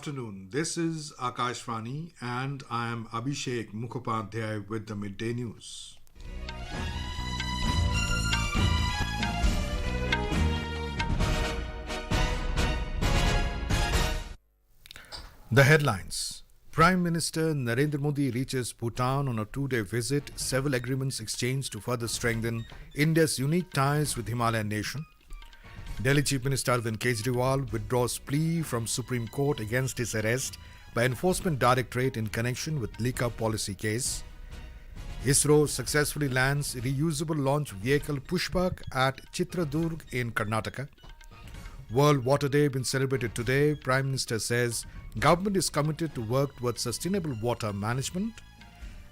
Afternoon. This is Akashvani and I am Abhishek Mukhopadhyay with the Midday News. The headlines. Prime Minister Narendra Modi reaches Bhutan on a two-day visit, several agreements exchanged to further strengthen India's unique ties with Himalayan nation. Delhi Chief Minister Arvind Kejriwal withdraws plea from Supreme Court against his arrest by Enforcement Directorate in connection with liquor policy case. ISRO successfully lands Reusable Launch Vehicle Pushpak at Chitradurga in Karnataka. World Water Day been celebrated today. Prime Minister says government is committed to work towards sustainable water management.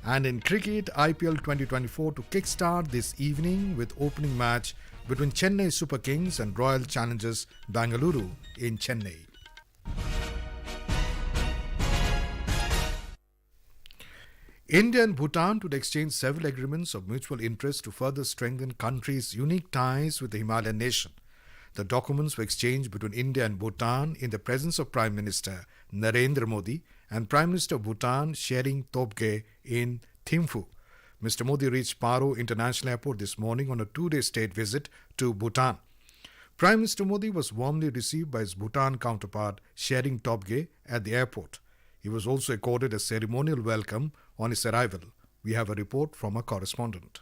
And in cricket, IPL 2024 to kickstart this evening with opening match between Chennai Super Kings and Royal Challengers Bengaluru in Chennai. India and Bhutan would exchange several agreements of mutual interest to further strengthen countries' unique ties with the Himalayan nation. The documents were exchanged between India and Bhutan in the presence of Prime Minister Narendra Modi and Prime Minister of Bhutan Shering Tobgay in Thimphu. Mr. Modi reached Paro International Airport this morning on a two-day state visit to Bhutan. Prime Minister Modi was warmly received by his Bhutan counterpart Shering Tobgay at the airport. He was also accorded a ceremonial welcome on his arrival. We have a report from a correspondent.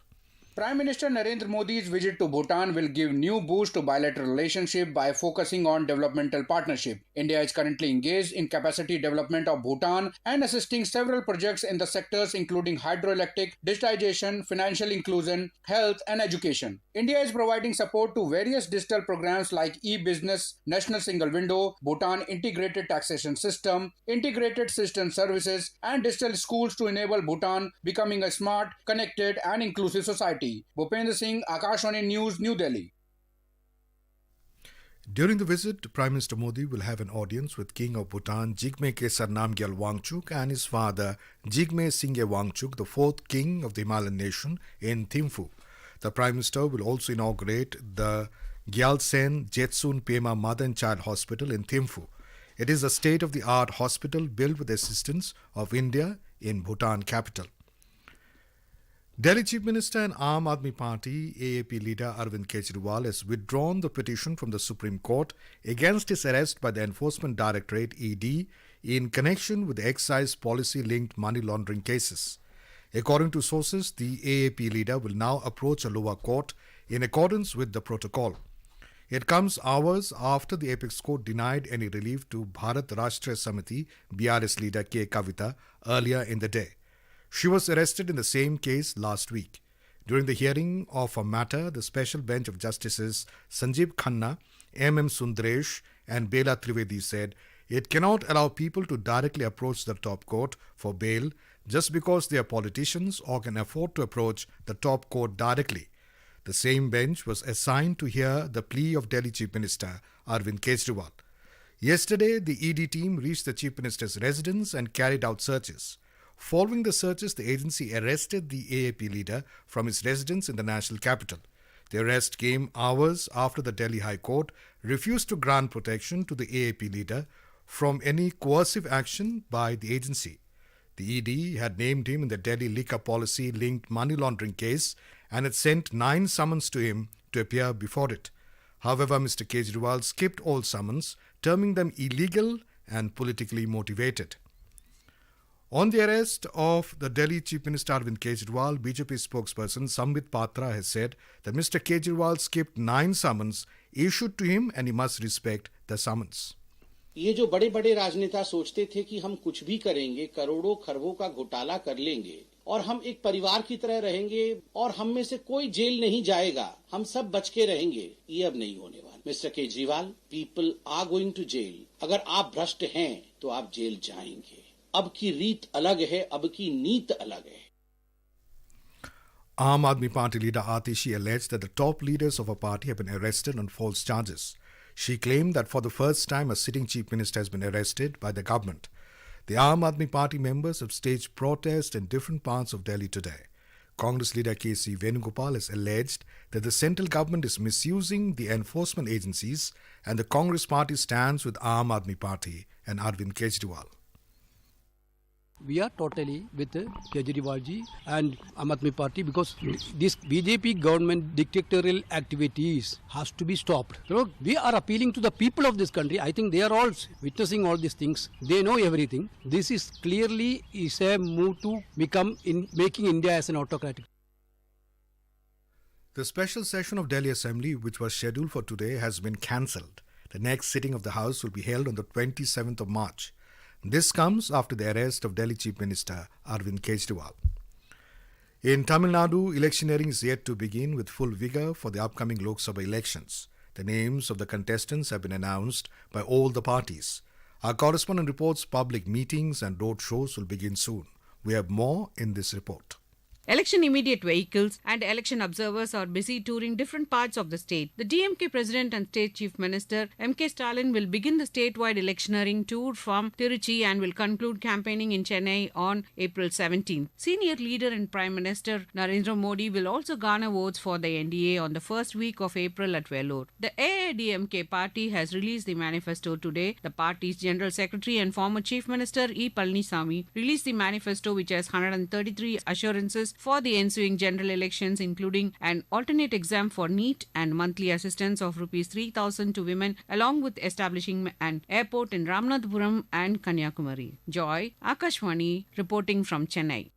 Prime Minister Narendra Modi's visit to Bhutan will give new boost to bilateral relationship by focusing on developmental partnership. India is currently engaged in capacity development of Bhutan and assisting several projects in the sectors including hydroelectric, digitization, financial inclusion, health and education. India is providing support to various digital programs like e-business, national single window, Bhutan integrated taxation system, integrated citizen services and digital schools to enable Bhutan becoming a smart, connected and inclusive society. Bhupendra Singh, Akashvani News, New Delhi. During the visit, Prime Minister Modi will have an audience with King of Bhutan Jigme Khesar Namgyal Wangchuk and his father Jigme Singye Wangchuk, the fourth king of the Himalayan nation, in Thimphu. The Prime Minister will also inaugurate the Gyaltsen Jetsun Pema Mother and Child Hospital in Thimphu. It is a state-of-the-art hospital built with the assistance of India in Bhutan capital. Delhi Chief Minister and Aam Aadmi Party AAP leader Arvind Kejriwal has withdrawn the petition from the Supreme Court against his arrest by the Enforcement Directorate ED in connection with the excise policy-linked money laundering cases. According to sources, the AAP leader will now approach a lower court in accordance with the protocol. It comes hours after the apex court denied any relief to Bharat Rashtriya Samiti BRS leader K. Kavita earlier in the day. She was arrested in the same case last week. During the hearing of a matter, the special bench of Justices Sanjeev Khanna, M.M. Sundaresh and Bela Trivedi said it cannot allow people to directly approach the top court for bail just because they are politicians or can afford to approach the top court directly. The same bench was assigned to hear the plea of Delhi Chief Minister Arvind Kejriwal. Yesterday, the ED team reached the Chief Minister's residence and carried out searches. Following the searches, the agency arrested the AAP leader from his residence in the national capital. The arrest came hours after the Delhi High Court refused to grant protection to the AAP leader from any coercive action by the agency. The ED had named him in the Delhi liquor policy-linked money laundering case and had sent 9 summons to him to appear before it. However, Mr. Kejriwal skipped all summons, terming them illegal and politically motivated. On the arrest of the Delhi Chief Minister Arvind Kejriwal, BJP spokesperson Sambit Patra has said that Mr. Kejriwal skipped 9 summons issued to him and he must respect the summons. ये जो बड़े बड़े राजनेता सोचते थे कि हम कुछ भी करेंगे, करोड़ों खरबों का घोटाला कर लेंगे और हम एक परिवार की तरह रहेंगे और हम में से कोई जेल नहीं जाएगा, हम सब बच के रहेंगे, ये अब नहीं होने वाला। Mister Kejriwal, people are going to jail. अगर आप भ्रष्ट हैं तो आप जेल जाएंगे। अब की रीत अलग है, अब की नीत अलग है। Aam Aadmi Party leader Atishi alleged that the top leaders of her party have been arrested on false charges. She claimed that for the first time a sitting chief minister has been arrested by the government. The Aam Aadmi Party members have staged protests in different parts of Delhi today. Congress leader K.C. Venugopal has alleged that the central government is misusing the enforcement agencies and the Congress party stands with Aam Aadmi Party and Arvind Kejriwal. We are totally with Kejriwal ji and Aam Aadmi Party because this BJP government dictatorial activities has to be stopped. So we are appealing to the people of this country. I think they are all witnessing all these things. They know everything. This is clearly a move to making India as an autocratic. The special session of Delhi Assembly, which was scheduled for today, has been cancelled. The next sitting of the House will be held on the 27th of March. This comes after the arrest of Delhi Chief Minister Arvind Kejriwal. In Tamil Nadu, electioneering is yet to begin with full vigour for the upcoming Lok Sabha elections. The names of the contestants have been announced by all the parties. Our correspondent reports public meetings and road shows will begin soon. We have more in this report. Election immediate vehicles and election observers are busy touring different parts of the state. The DMK President and State Chief Minister M.K. Stalin will begin the statewide electioneering tour from Tiruchi and will conclude campaigning in Chennai on April 17. Senior leader and Prime Minister Narendra Modi will also garner votes for the NDA on the first week of April at Vellore. The AIDMK party has released the manifesto today. The party's General Secretary and former Chief Minister E. Palanisamy released the manifesto, which has 133 assurances for the ensuing general elections, including an alternate exam for NEET and monthly assistance of Rs 3,000 to women, along with establishing an airport in Ramanathapuram and Kanyakumari. Joy, Akashvani, reporting from Chennai.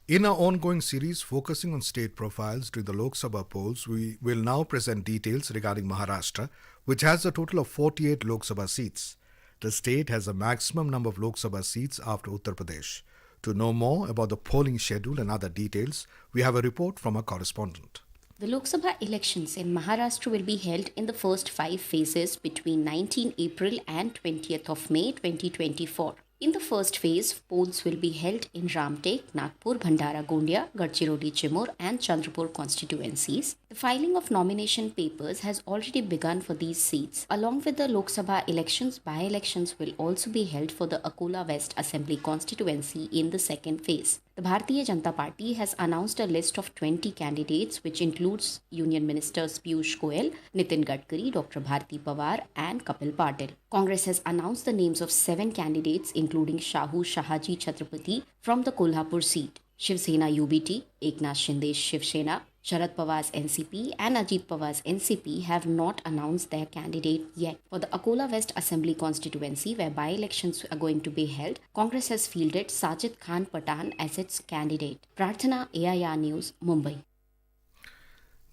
In our ongoing series focusing on state profiles during the Lok Sabha polls, we will now present details regarding Maharashtra, which has a total of 48 Lok Sabha seats. The state has a maximum number of Lok Sabha seats after Uttar Pradesh. To know more about the polling schedule and other details, we have a report from our correspondent. The Lok Sabha elections in Maharashtra will be held in the first 5 phases between 19 April and 20th of May 2024. In the first phase, polls will be held in Ramtek, Nagpur, Bhandara, Gondia, Gadchiroli, Chimur and Chandrapur constituencies. The filing of nomination papers has already begun for these seats. Along with the Lok Sabha elections, by-elections will also be held for the Akola West Assembly constituency in the second phase. The Bharatiya Janata Party has announced a list of 20 candidates, which includes Union Ministers Piyush Goyal, Nitin Gadkari, Dr. Bharati Pawar and Kapil Patil. Congress has announced the names of 7 candidates, including Shahu Shahaji Chhatrapati from the Kolhapur seat, Shiv Sena UBT, Eknath Shinde's Shiv Sena, Sharad Pawar's NCP and Ajit Pawar's NCP have not announced their candidate yet. For the Akola West Assembly constituency, where by-elections are going to be held, Congress has fielded Sajid Khan Patan as its candidate. Prarthana, AIR News, Mumbai.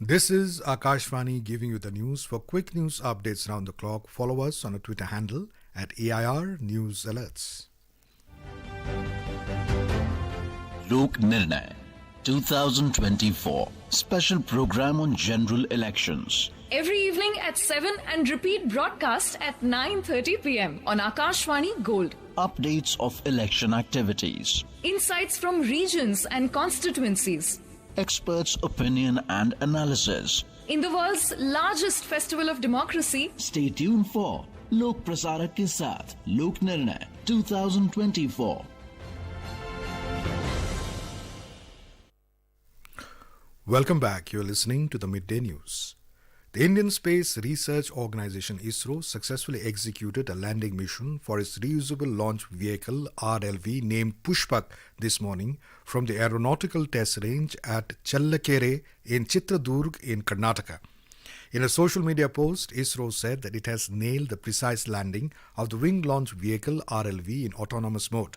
This is Akashvani giving you the news. For quick news updates around the clock, follow us on our Twitter handle at AIR News Alerts. Lok Nirnay 2024 special program on general elections. Every evening at 7 and repeat broadcast at 9:30 p.m. on Akashvani Gold. Updates of election activities. Insights from regions and constituencies. Experts' opinion and analysis. In the world's largest festival of democracy, stay tuned for Lok Prasarak ke saath Lok Nirnay 2024. Welcome back. You're listening to the Midday News. The Indian Space Research Organisation ISRO successfully executed a landing mission for its Reusable Launch Vehicle RLV named Pushpak this morning from the Aeronautical Test Range at Chellakere in Chitradurga in Karnataka. In a social media post, ISRO said that it has nailed the precise landing of the Wing Launch Vehicle RLV in autonomous mode.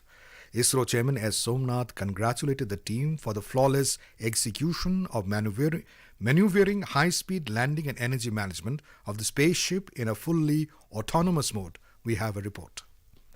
ISRO Chairman S. Somnath congratulated the team for the flawless execution of maneuvering, high-speed landing and energy management of the spaceship in a fully autonomous mode. We have a report.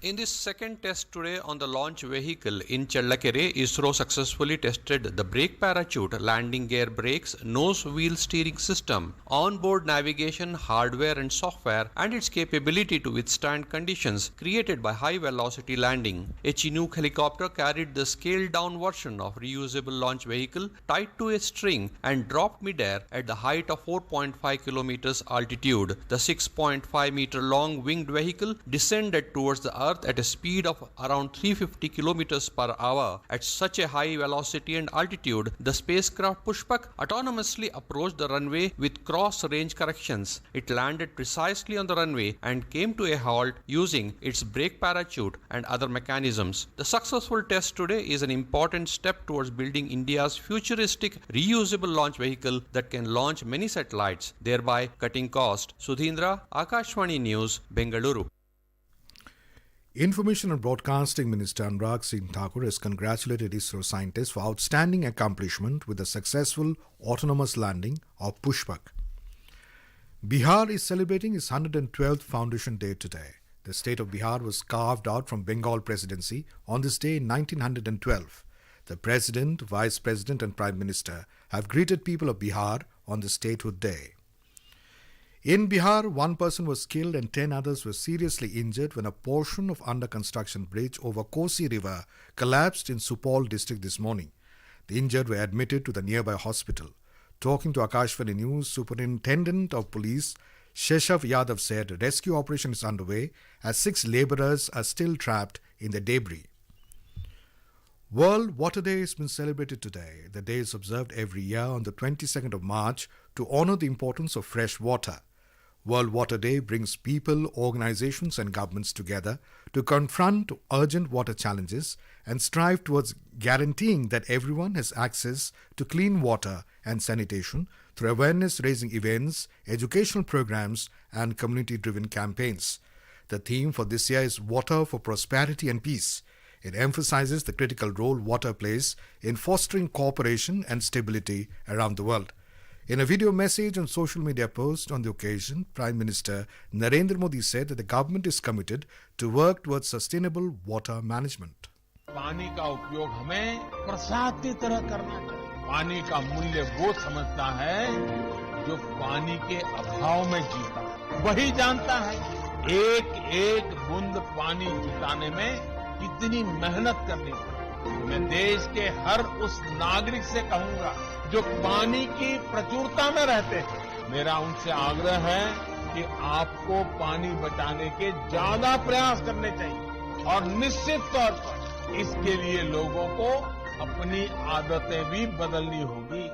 In this second test today on the launch vehicle in Chellakere, ISRO successfully tested the brake parachute, landing gear brakes, nose wheel steering system, onboard navigation, hardware and software, and its capability to withstand conditions created by high velocity landing. A Chinook helicopter carried the scaled down version of reusable launch vehicle tied to a string and dropped midair at the height of 4.5 kilometers altitude. The 6.5 meter long winged vehicle descended towards the Earth Earth at a speed of around 350 kilometers per hour. At such a high velocity and altitude, the spacecraft Pushpak autonomously approached the runway with cross-range corrections. It landed precisely on the runway and came to a halt using its brake parachute and other mechanisms. The successful test today is an important step towards building India's futuristic reusable launch vehicle that can launch many satellites, thereby cutting cost. Sudhindra, Akashvani News, Bengaluru. Information and Broadcasting Minister Anurag Singh Thakur has congratulated ISRO scientists for outstanding accomplishment with the successful autonomous landing of Pushpak. Bihar is celebrating its 112th Foundation Day today. The state of Bihar was carved out from Bengal presidency on this day in 1912. The President, Vice President and Prime Minister have greeted people of Bihar on the Statehood Day. In Bihar, one person was killed and 10 others were seriously injured when a portion of under-construction bridge over Kosi River collapsed in Supaul district this morning. The injured were admitted to the nearby hospital. Talking to Akashvani News, Superintendent of Police Sheshav Yadav said rescue operation is underway as 6 labourers are still trapped in the debris. World Water Day has been celebrated today. The day is observed every year on the 22nd of March to honour the importance of fresh water. World Water Day brings people, organizations and governments together to confront urgent water challenges and strive towards guaranteeing that everyone has access to clean water and sanitation through awareness-raising events, educational programs and community-driven campaigns. The theme for this year is Water for Prosperity and Peace. It emphasizes the critical role water plays in fostering cooperation and stability around the world. In a video message and social media post on the occasion, Prime Minister Narendra Modi said that the government is committed to work towards sustainable water management. पानी का उपयोग हमें प्रसाद की तरह करना चाहिए। पानी का मूल्य वो समझता है जो पानी के अभाव में जीता है। वही जानता है एक एक बूंद पानी जुटाने में कितनी मेहनत करनी पड़ती। मैं देश के हर उस नागरिक से कहूंगा जो पानी की प्रचुरता में रहते हैं। मेरा उनसे आग्रह है कि आपको पानी बचाने के ज्यादा प्रयास करने चाहिए और निश्चित तौर पर इसके लिए लोगों को अपनी आदतें भी बदलनी होगी।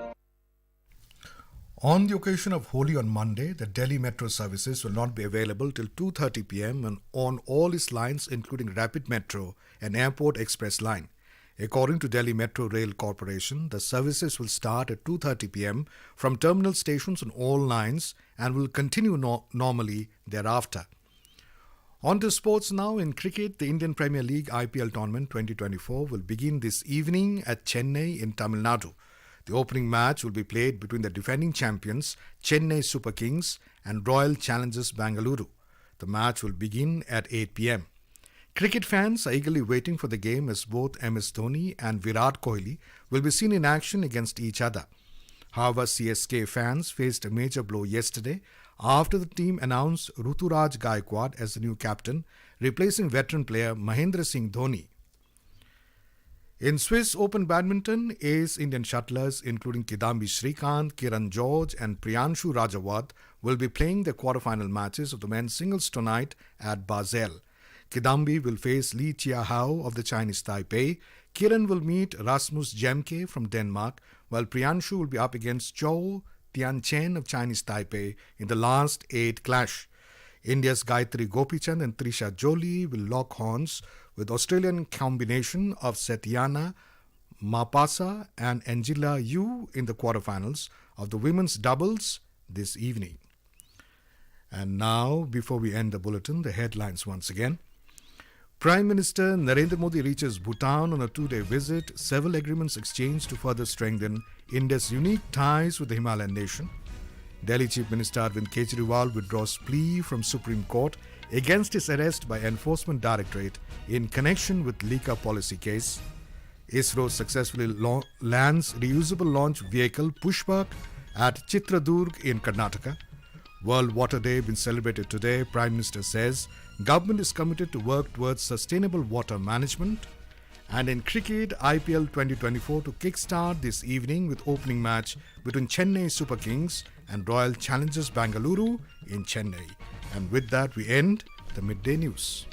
On the occasion of Holi on Monday, the Delhi metro services will not be available till 2:30 p.m. and on all its lines including Rapid Metro and Airport Express line. According to Delhi Metro Rail Corporation, the services will start at 2:30 p.m. from terminal stations on all lines and will continue normally thereafter. On to sports now. In cricket, the Indian Premier League IPL Tournament 2024 will begin this evening at Chennai in Tamil Nadu. The opening match will be played between the defending champions Chennai Super Kings and Royal Challengers Bengaluru. The match will begin at 8 p.m. Cricket fans are eagerly waiting for the game as both MS Dhoni and Virat Kohli will be seen in action against each other. However, CSK fans faced a major blow yesterday after the team announced Ruturaj Gaikwad as the new captain, replacing veteran player Mahendra Singh Dhoni. In Swiss Open Badminton, ace Indian shuttlers including Kidambi Srikanth, Kiran George and Priyanshu Rajawat will be playing the quarter-final matches of the men's singles tonight at Basel. Kidambi will face Li Chia-hao of the Chinese Taipei. Kiran will meet Rasmus Jemke from Denmark, while Priyanshu will be up against Zhou Tianchen of Chinese Taipei in the last 8 clash. India's Gayatri Gopichand and Trisha Jolie will lock horns with Australian combination of Satyana Mapasa and Angela Yu in the quarterfinals of the women's doubles this evening. And now, before we end the bulletin, the headlines once again. Prime Minister Narendra Modi reaches Bhutan on a 2-day visit. Several agreements exchanged to further strengthen India's unique ties with the Himalayan nation. Delhi Chief Minister Arvind Kejriwal withdraws plea from Supreme Court against his arrest by Enforcement Directorate in connection with Lika policy case. ISRO successfully lands Reusable Launch Vehicle Pushpak at Chitradurga in Karnataka. World Water Day been celebrated today. Prime Minister says government is committed to work towards sustainable water management. And in cricket, IPL 2024 to kickstart this evening with opening match between Chennai Super Kings and Royal Challengers Bengaluru in Chennai. And with that, we end the Midday News.